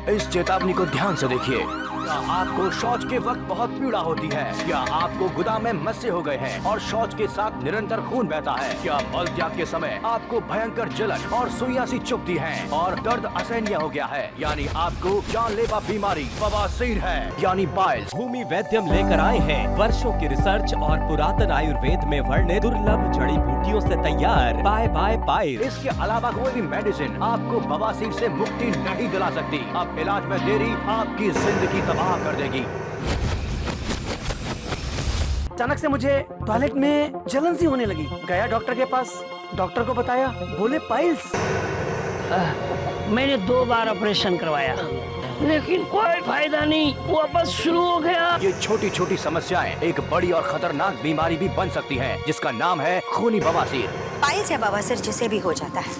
इस चेतावनी को ध्यान से देखिए। क्या आपको शौच के वक्त बहुत पीड़ा होती है? क्या आपको गुदा में मस्से हो गए हैं और शौच के साथ निरंतर खून बहता है? क्या मल त्याग के समय आपको भयंकर जलन और सुइयां सी चुभती हैं और दर्द असहनीय हो गया है? यानी आपको जानलेवा बीमारी बवासीर है, यानी पाइल्स। भूमि वैद्यम लेकर आए हैं वर्षों की रिसर्च और पुरातन आयुर्वेद में वर्णित दुर्लभ जड़ी बूटियों से तैयार बाय बाय पाइल्स। इसके अलावा कोई भी मेडिसिन आपको बवासीर से मुक्ति नहीं दिला सकती। अब इलाज में देरी आपकी जिंदगी तबाह कर देगी। अचानक से मुझे टॉयलेट में जलन सी होने लगी। गया डॉक्टर के पास, डॉक्टर को बताया, बोले पाइल्स। मैंने 2 बार ऑपरेशन करवाया लेकिन कोई फायदा नहीं, वापस शुरू हो गया। ये छोटी छोटी समस्याएं एक बड़ी और खतरनाक बीमारी भी बन सकती हैं, जिसका नाम है खूनी बवासीर। पाइल्स या बवासीर जिसे भी हो जाता है,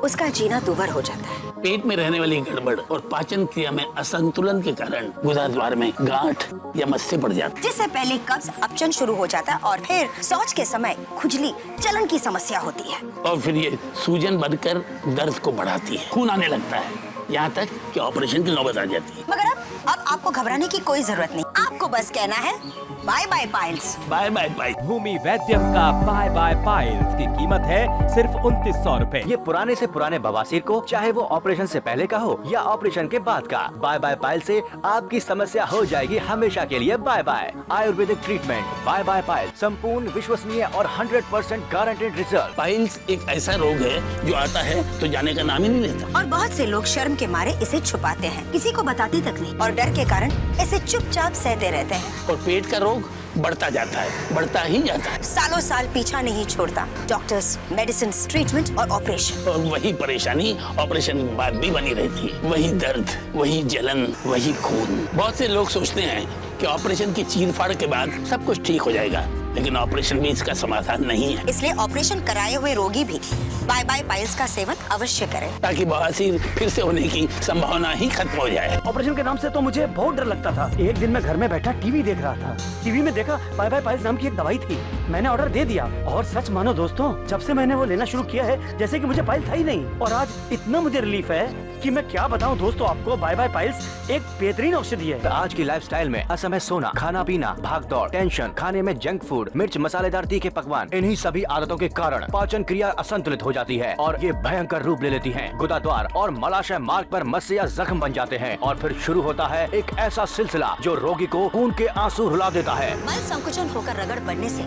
उसका जीना दूभर हो जाता है। पेट में रहने वाली गड़बड़ और पाचन क्रिया में असंतुलन के कारण गुदा द्वार में गांठ या मस्से पड़ जाती है, जिससे पहले कब्ज, अपचन शुरू हो जाता है और फिर शौच के समय खुजली, जलन की समस्या होती है और फिर ये सूजन बनकर दर्द को बढ़ाती है, खून आने लगता है, यहाँ तक कि ऑपरेशन की नौबत आ जाती है। मगर अब आपको घबराने की कोई जरूरत नहीं। आपको बस कहना है bye bye piles. Bye bye piles. Bhumi Vaidyam का बाय बाय पाइल्स की कीमत है सिर्फ 2900 रुपए। ये पुराने से पुराने बवासीर को, चाहे वो ऑपरेशन से पहले का हो या ऑपरेशन के बाद का, बाय बाय पाइल्स से आपकी समस्या हो जाएगी हमेशा के लिए bye bye. Ayurvedic treatment bye bye piles, संपूर्ण विश्वसनीय और 100% गारंटेड रिजल्ट। पाइल्स एक ऐसा रोग है जो आता है तो जाने का नाम ही नहीं लेता, और बहुत से लोग शर्म के मारे इसे छुपाते हैं, किसी को बताते तक नहीं, और डर के कारण इसे चुपचाप सहते रहते हैं। और पेट का रोग बढ़ता जाता है, बढ़ता ही जाता है, सालों साल पीछा नहीं छोड़ता। डॉक्टर्स, मेडिसिन, ट्रीटमेंट और ऑपरेशन, और वही परेशानी ऑपरेशन के बाद भी बनी रहती है। वही दर्द, वही जलन, वही खून। बहुत से लोग सोचते हैं कि ऑपरेशन की चीर-फाड़ के बाद सब कुछ ठीक हो जाएगा, लेकिन ऑपरेशन भी इसका समाधान नहीं है। इसलिए ऑपरेशन कराए हुए रोगी भी बाय बाय पाइल्स का सेवन अवश्य करें, ताकि बवासीर फिर से होने की संभावना ही खत्म हो जाए। ऑपरेशन के नाम से तो मुझे बहुत डर लगता था। एक दिन मैं घर में बैठा टीवी देख रहा था, टीवी में देखा बाय बाय पाइल्स नाम की एक दवाई थी। मैंने ऑर्डर दे दिया और सच मानो दोस्तों, जब से मैंने वो लेना शुरू किया है जैसे कि मुझे पाइल्स था ही नहीं। और आज इतना मुझे रिलीफ है कि मैं क्या बताऊं दोस्तों आपको। बाय बाय पाइल्स एक बेहतरीन औषधि है। आज की लाइफस्टाइल में असमय सोना, खाना पीना, भाग दौड़, टेंशन, खाने में जंक फूड, मिर्च मसालेदार तीखे पकवान, इन्हीं सभी आदतों के कारण पाचन क्रिया असंतुलित हो जाती है और ये भयंकर रूप ले लेती हैं। गुदा द्वार और मलाशय मार्ग पर मस्से या जख्म बन जाते हैं और फिर शुरू होता है एक ऐसा सिलसिला जो रोगी को खून के आंसू रुला देता है। मल संकुचन होकर रगड़ बढ़ने से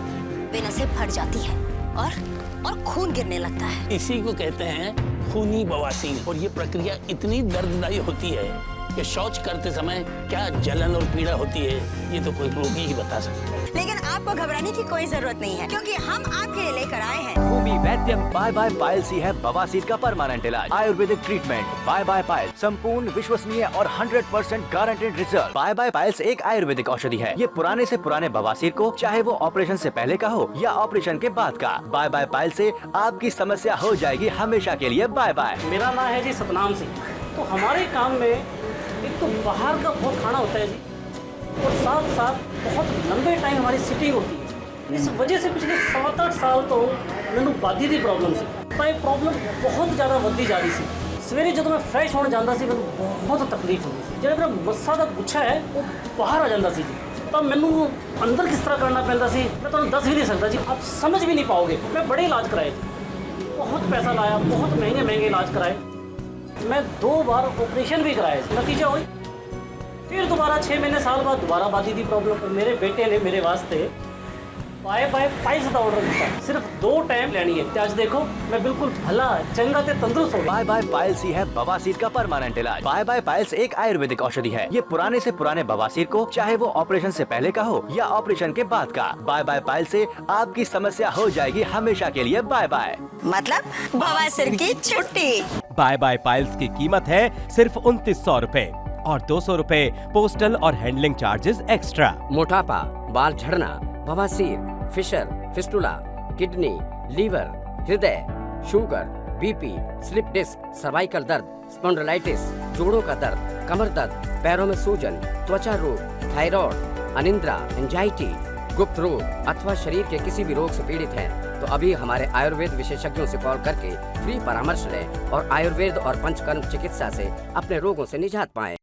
वे नसें फट जाती है और खून गिरने लगता है। इसी को कहते हैं खूनी बवासीर। और ये प्रक्रिया इतनी दर्ददायी होती है कि शौच करते समय क्या जलन और पीड़ा होती है ये तो कोई रोगी ही बता सकता है। लेकिन आपको घबराने की कोई जरूरत नहीं है, क्योंकि हम आपके लिए लेकर आए हैं Bhumi Vaidyam bye bye piles ही है बवासीर का परमानेंट इलाज। Ayurvedic treatment bye bye piles, संपूर्ण विश्वसनीय और 100% guaranteed result. Bye bye piles एक आयुर्वेदिक औषधि है। ये पुराने से पुराने बवासीर को, चाहे वो ऑपरेशन से पहले का हो या ऑपरेशन के बाद का, बाय बाय पाइल्स से आपकी समस्या हो जाएगी हमेशा के लिए बाय बाय। मेरा नाम है जी सतनाम सिंह। तो हमारे काम में एक तो बाहर का बहुत खाना होता है जी, और साथ साथ बहुत लंबे टाइम हमारी सिटिंग होती है। इस वजह से पिछले 7-8 साल तो मैंने बादी दी प्रॉब्लम सी, तो ये प्रॉब्लम बहुत ज़्यादा बढ़ती जा रही सी। सवेरे जो मैं फ्रेश होने जाता सी मैंने बहुत तकलीफ होती सी। जो मेरा मस्सा का गुच्छा है वो बाहर आ जाता सी जी, तब मैनू अंदर किस तरह करना पैंदा सी मैं तो दस भी नहीं सकता जी, आप समझ भी नहीं पाओगे। मैं बड़े इलाज कराए, बहुत पैसा लाया, बहुत महंगे इलाज कराए। मैं 2 बार ऑपरेशन भी कराए, नतीजा हुई फिर दोबारा 6 महीने साल बाद दोबारा बादी थी प्रॉब्लम। मेरे बेटे ने मेरे वास्ते बाय बाय पाइल्स का ऑर्डर दिया, सिर्फ 2 टाइम लेनी है। आज देखो मैं बिल्कुल भला चंगा ते तंदुरुस्त हो। बाय बाय पाइल्स ही है बवासीर का परमानेंट इलाज। बाय बाय पाइल्स एक आयुर्वेदिक औषधि है। ये पुराने से पुराने बवासीर को, चाहे वो ऑपरेशन से पहले का हो या ऑपरेशन के बाद का, बाय बाय पाइल्स से आपकी समस्या हो जाएगी हमेशा के लिए बाय बाय। मतलब बवासीर की छुट्टी। बाय बाय पाइल्स की कीमत है सिर्फ 2900 रुपए और 200 रुपए पोस्टल और हैंडलिंग चार्जेस एक्स्ट्रा। मोटापा, बाल झड़ना, बवासीर, फिशर, फिस्टुला, किडनी, लीवर, हृदय, sugar, BP, slip disc, cervical दर्द, स्पॉन्डिलाइटिस, जोड़ों का दर्द, कमर दर्द, पैरों में सूजन, त्वचा रोग, थायराइड, अनिद्रा, एंजाइटी, गुप्त रोग अथवा शरीर के किसी भी रोग से पीड़ित हैं तो अभी हमारे आयुर्वेद विशेषज्ञों से कॉल करके फ्री परामर्श लें और आयुर्वेद और पंचकर्म चिकित्सा से अपने रोगों से निजात पाएं।